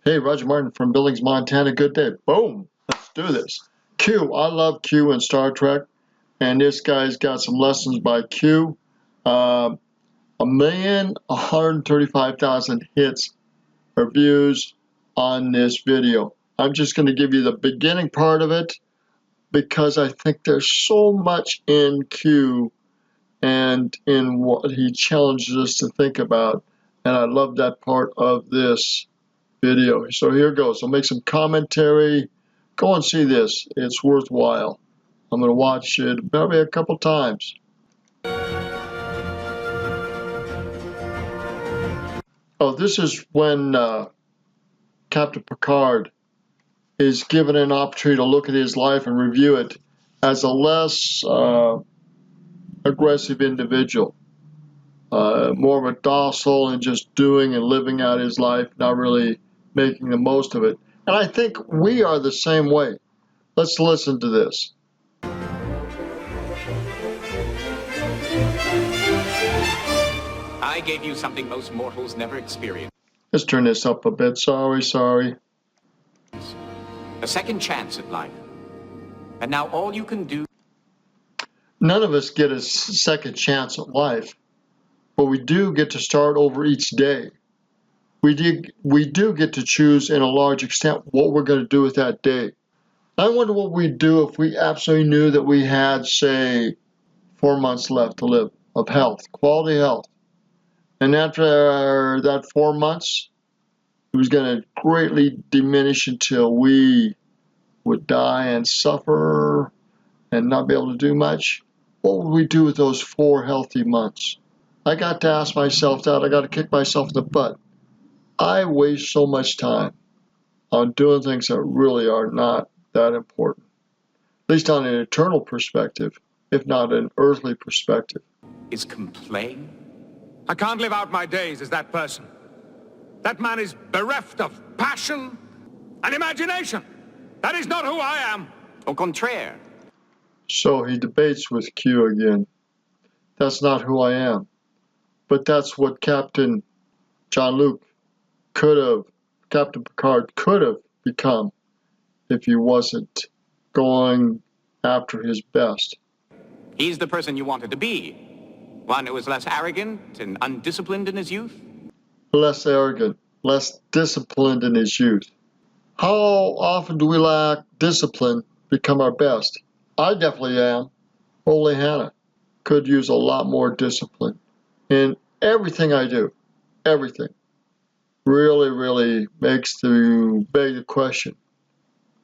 Hey, Roger Martin from Billings, Montana. Good day. Boom. Let's do this. Q. I love Q in Star Trek, and this guy's got some lessons by Q. 1,135,000 hits or views on this video. I'm just going to give you the beginning part of it because I think there's so much in Q and in what he challenges us to think about, and I love that part of this video. So here goes. I'll make some commentary. Go and see this. It's worthwhile. I'm going to watch it probably a couple times. Oh, this is when Captain Picard is given an opportunity to look at his life and review it as a less aggressive individual. More of a docile and just doing and living out his life, not really making the most of it. And I think we are the same way. Let's listen to this. I gave you something most mortals never experienced. Let's turn this up a bit. Sorry. A second chance at life. And now all you can do... None of us get a second chance at life, but we do get to start over each day. We do get to choose in a large extent what we're going to do with that day. I wonder what we'd do if we absolutely knew that we had, say, 4 months left to live of health, quality health. And after that 4 months, it was going to greatly diminish until we would die and suffer and not be able to do much. What would we do with those 4 healthy months? I got to ask myself that. I got to kick myself in the butt. I waste so much time on doing things that really are not that important, at least on an eternal perspective, if not an earthly perspective. Is complain? I can't live out my days as that person. That man is bereft of passion and imagination. That is not who I am. Au contraire. So he debates with Q again. That's not who I am. But that's what Captain Jean-Luc Captain Picard could have become if he wasn't going after his best. He's the person you wanted to be. One who was less arrogant and undisciplined in his youth? Less arrogant, less disciplined in his youth. How often do we lack discipline to become our best? I definitely am. Holy Hannah could use a lot more discipline in everything I do. Everything. Really makes to beg the question.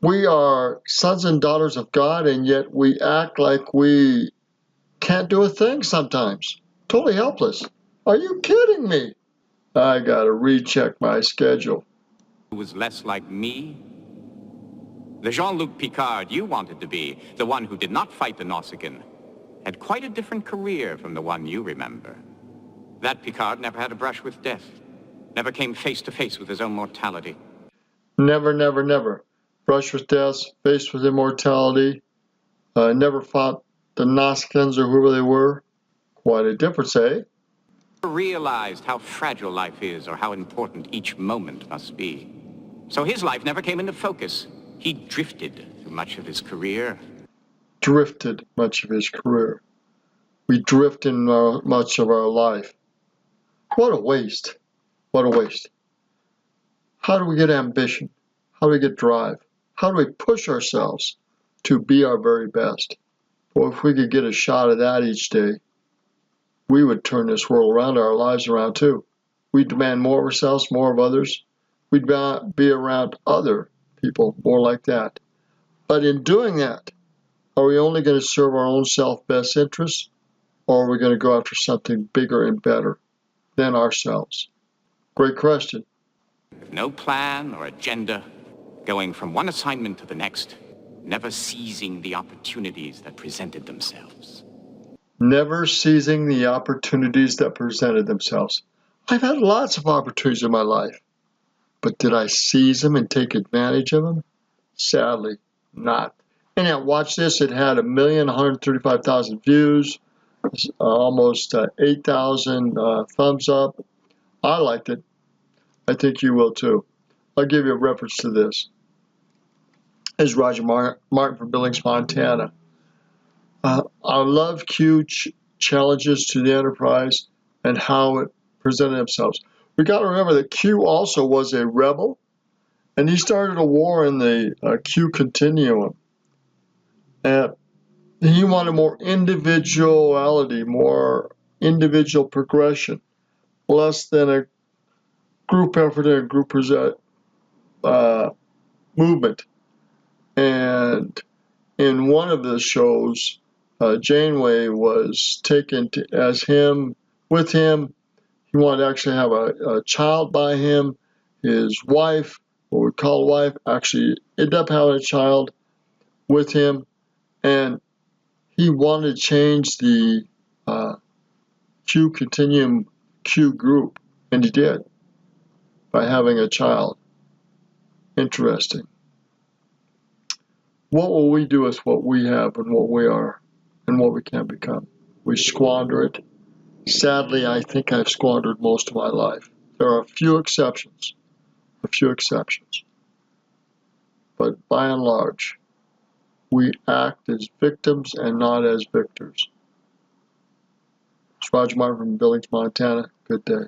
We are sons and daughters of God, and yet we act like we can't do a thing sometimes. Totally helpless. Are you kidding me? I gotta recheck my schedule. Who was less like me? The Jean-Luc Picard you wanted to be, the one who did not fight the Nausicaan, had quite a different career from the one you remember. That Picard never had a brush with death, never came face to face with his own mortality. Never. Brush with death, face with immortality, never fought the Nausicaans or whoever they were. Quite a difference, eh? Realized how fragile life is or how important each moment must be. So his life never came into focus. He drifted through much of his career. Drifted much of his career. We drift in much of our life. What a waste. What a waste. How do we get ambition? How do we get drive? How do we push ourselves to be our very best? Well, if we could get a shot of that each day, we would turn this world around, our lives around too. We'd demand more of ourselves, more of others. We'd be around other people more like that. But in doing that, are we only going to serve our own self-best interests, or are we going to go after something bigger and better than ourselves? Great question. With no plan or agenda, going from one assignment to the next, never seizing the opportunities that presented themselves. Never seizing the opportunities that presented themselves. I've had lots of opportunities in my life, but did I seize them and take advantage of them? Sadly, not. And now watch this. It had 1,135,000 views, almost 8,000 thumbs up. I liked it. I think you will too. I'll give you a reference to this. This is Roger Martin from Billings, Montana. I love Q challenges to the Enterprise and how it presented themselves. We got to remember that Q also was a rebel, and he started a war in the Q Continuum. And he wanted more individuality, more individual progression, less than a group effort and a group movement. And in one of the shows, Janeway was taken with him. He wanted to actually have a child by him. His wife, what we call a wife, actually ended up having a child with him. And he wanted to change the Q Continuum Q group, and he did by having a child. Interesting. What will we do with what we have and what we are and what we can become? We squander it. Sadly, I think I've squandered most of my life. There are a few exceptions. But by and large, we act as victims and not as victors. It's Roger Martin from Billings, Montana. Good day.